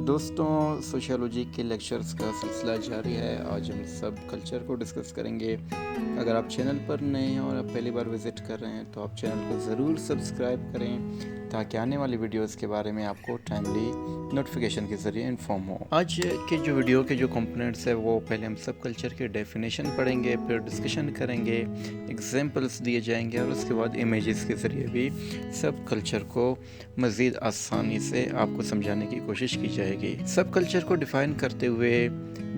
दोस्तों, सोशियोलॉजी के लेक्चर्स का सिलसिला जारी है। आज हम सब कल्चर को डिस्कस करेंगे। अगर आप चैनल पर नए हैं और आप पहली बार विज़िट कर रहे हैं तो आप चैनल को ज़रूर सब्सक्राइब करें ताकि आने वाली वीडियोस के बारे में आपको टाइमली नोटिफिकेशन के ज़रिए इन्फॉर्म हो। आज के जो वीडियो के जो कंपोनेंट्स है वो पहले हम सब कल्चर के डेफिनेशन पढ़ेंगे, फिर डिस्कशन करेंगे, एग्जांपल्स दिए जाएंगे और उसके बाद इमेजेस के ज़रिए भी सब कल्चर को मज़ीद आसानी से आपको समझाने की कोशिश की जाएगी। सब कल्चर को डिफ़ाइन करते हुए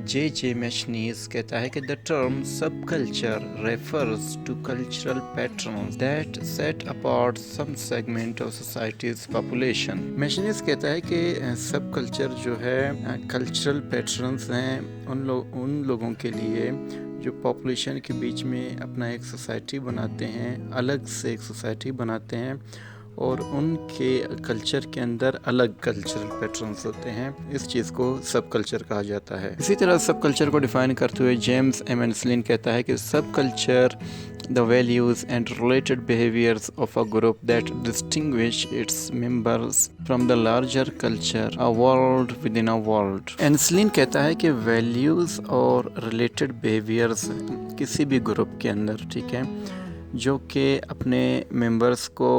जे मैशनीज कहता है कि the term subculture refers to cultural patterns that set apart some segment of society's population. Macionis कहता है कि सब कल्चर जो है कल्चरल पैटर्न्स हैं उन लोगों के लिए जो पॉपुलेशन के बीच में अपना एक सोसाइटी बनाते हैं, अलग से एक सोसाइटी बनाते हैं और उनके कल्चर के अंदर अलग कल्चरल पैटर्न्स होते हैं। इस चीज़ को सब कल्चर कहा जाता है। इसी तरह सब कल्चर को डिफ़ाइन करते हुए जेम्स एम एनस्लिन कहता है कि सब culture the values and related behaviors of a group that distinguish its members from the larger culture, a world within a world. एनस्लिन कहता है कि वैल्यूज़ और रिलेटेड बिहेवियर्स किसी भी ग्रुप के अंदर, ठीक है, जो कि अपने मेंबर्स को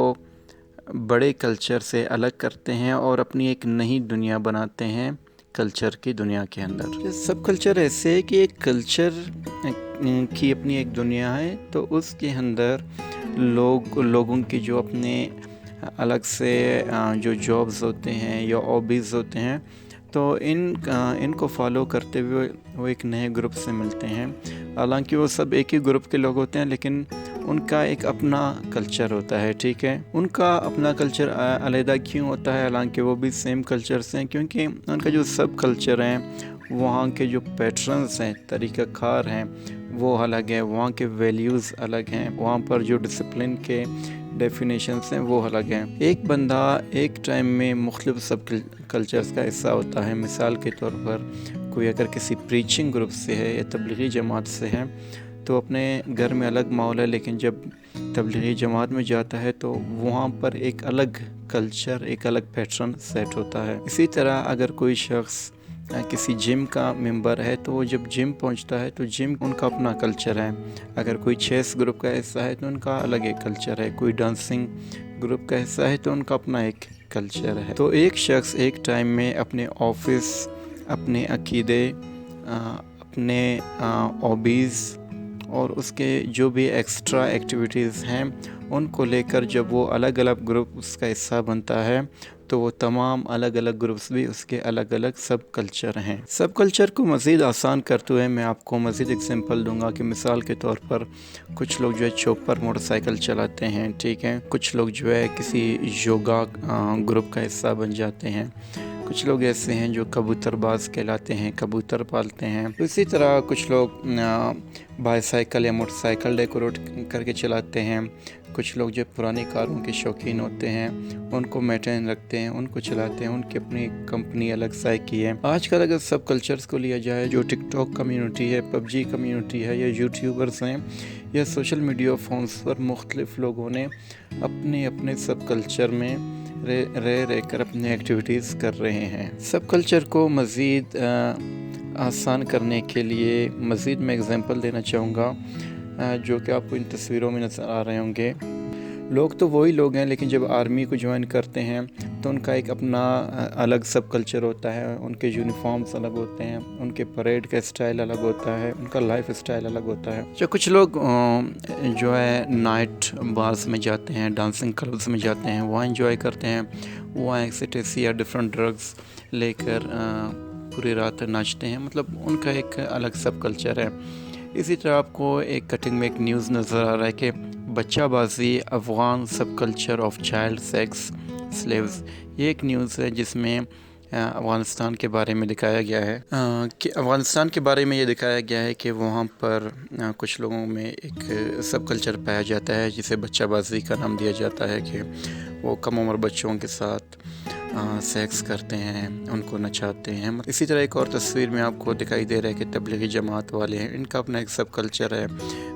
बड़े कल्चर से अलग करते हैं और अपनी एक नई दुनिया बनाते हैं कल्चर की दुनिया के अंदर। सब कल्चर ऐसे है कि एक कल्चर की अपनी एक दुनिया है, तो उसके अंदर लोगों की जो अपने अलग से जो जॉब्स होते हैं या हॉबीज़ होते हैं, तो इनको फॉलो करते हुए वो एक नए ग्रुप से मिलते हैं। हालांकि वो सब एक ही ग्रुप के लोग होते हैं, लेकिन उनका एक अपना कल्चर होता है, ठीक है। उनका अपना कल्चर अलग क्यों होता है, हालांकि वो भी सेम कल्चर से हैं, क्योंकि उनका जो सब कल्चर हैं वहाँ के जो पैटर्न्स हैं, तरीक़ाकार हैं, वो अलग है। वहाँ के वैल्यूज़ अलग हैं, वहाँ पर जो डिसिप्लिन के डेफिनेशंस हैं वो अलग हैं। एक बंदा एक टाइम में मुख्तलिफ सब कल्चर्स का हिस्सा होता है। मिसाल के तौर पर कोई अगर किसी प्रीचिंग ग्रुप से है या तबलीगी जमात से है तो अपने घर में अलग माहौल है, लेकिन जब तबलीगी जमात में जाता है तो वहाँ पर एक अलग कल्चर, एक अलग पैटर्न सेट होता है। इसी तरह अगर कोई शख्स किसी जिम का मेंबर है तो वो जब जिम पहुंचता है तो जिम उनका अपना कल्चर है। अगर कोई चेस ग्रुप का हिस्सा है तो उनका अलग एक कल्चर है। कोई डांसिंग ग्रुप का हिस्सा है तो उनका अपना एक कल्चर है। तो एक शख्स एक टाइम में अपने ऑफिस, अपने अकीदे, अपने हॉबीज़ और उसके जो भी एक्स्ट्रा एक्टिविटीज़ हैं उनको लेकर जब वो अलग अलग ग्रुप्स का हिस्सा बनता है तो वो तमाम अलग अलग ग्रुप्स भी उसके अलग अलग सब कल्चर हैं। सब कल्चर को मज़ीद आसान करते हुए मैं आपको मज़ीद एग्जांपल दूंगा कि मिसाल के तौर पर कुछ लोग जो है चॉपर मोटरसाइकिल चलाते हैं, ठीक है। कुछ लोग जो है किसी योगा ग्रुप का हिस्सा बन जाते हैं। कुछ लोग ऐसे हैं जो कबूतरबाज कहलाते हैं, कबूतर पालते हैं। इसी तरह कुछ लोग बाईसाइकिल या मोटरसाइकिल डेकोरेट करके चलाते हैं। कुछ लोग जो पुरानी कारों के शौकीन होते हैं उनको मेंटेन रखते हैं, उनको चलाते हैं, उनकी अपनी कंपनी अलग साई की है। आजकल अगर सब कल्चर्स को लिया जाए, जो टिकटॉक कम्युनिटी है, पबजी कम्युनिटी है, या यूट्यूबर्स हैं, या सोशल मीडिया फोन्स पर मुख्तलिफ लोगों ने अपने अपने सब कल्चर में रह कर अपनी एक्टिविटीज़ कर रहे हैं। सब कल्चर को मज़ीद आसान करने के लिए मज़ीद मैं एग्जांपल देना चाहूँगा जो कि आपको इन तस्वीरों में नज़र आ रहे होंगे। लोग तो वही लोग हैं, लेकिन जब आर्मी को ज्वाइन करते हैं तो उनका एक अपना अलग सब कल्चर होता है। उनके यूनिफॉर्म्स अलग होते हैं, उनके परेड का स्टाइल अलग होता है, उनका लाइफ स्टाइल अलग होता है। जो कुछ लोग जो है नाइट बार्स में जाते हैं, डांसिंग क्लब्स में जाते हैं, वहाँ एंजॉय करते हैं, वहाँ एक्सटेसी या डिफरेंट ड्रग्स लेकर पूरी रात नाचते हैं, मतलब उनका एक अलग सब कल्चर है। इसी तरह आपको एक कटिंग में एक न्यूज़ नज़र आ रहा है कि बच्चाबाजी अफ़गान सब culture of child sex slaves. ये एक न्यूज़ है जिसमें अफ़गानिस्तान के बारे में दिखाया गया है कि अफ़गानिस्तान के बारे में ये दिखाया गया है कि वहाँ पर कुछ लोगों में एक सब कल्चर पाया जाता है जिसे बच्चाबाजी का नाम दिया जाता है कि वो कम उम्र बच्चों के साथ सेक्स करते हैं, उनको नचाते हैं। इसी तरह एक और तस्वीर में आपको दिखाई दे रहा है कि तबलीगी जमात वाले हैं, इनका अपना एक सब कल्चर है,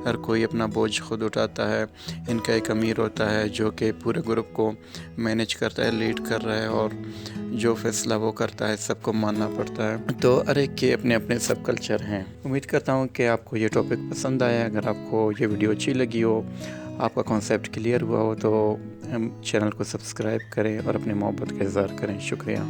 हर कोई अपना बोझ खुद उठाता है। इनका एक अमीर होता है जो कि पूरे ग्रुप को मैनेज करता है, लीड कर रहा है, और जो फैसला वो करता है सबको मानना पड़ता है। तो हर एक के अपने अपने सब कल्चर हैं। उम्मीद करता हूँ कि आपको ये टॉपिक पसंद आया। अगर आपको ये वीडियो अच्छी लगी हो, आपका कॉन्सेप्ट क्लियर हुआ हो, तो हम चैनल को सब्सक्राइब करें और अपनी मोहब्बत का इज़हार करें। शुक्रिया।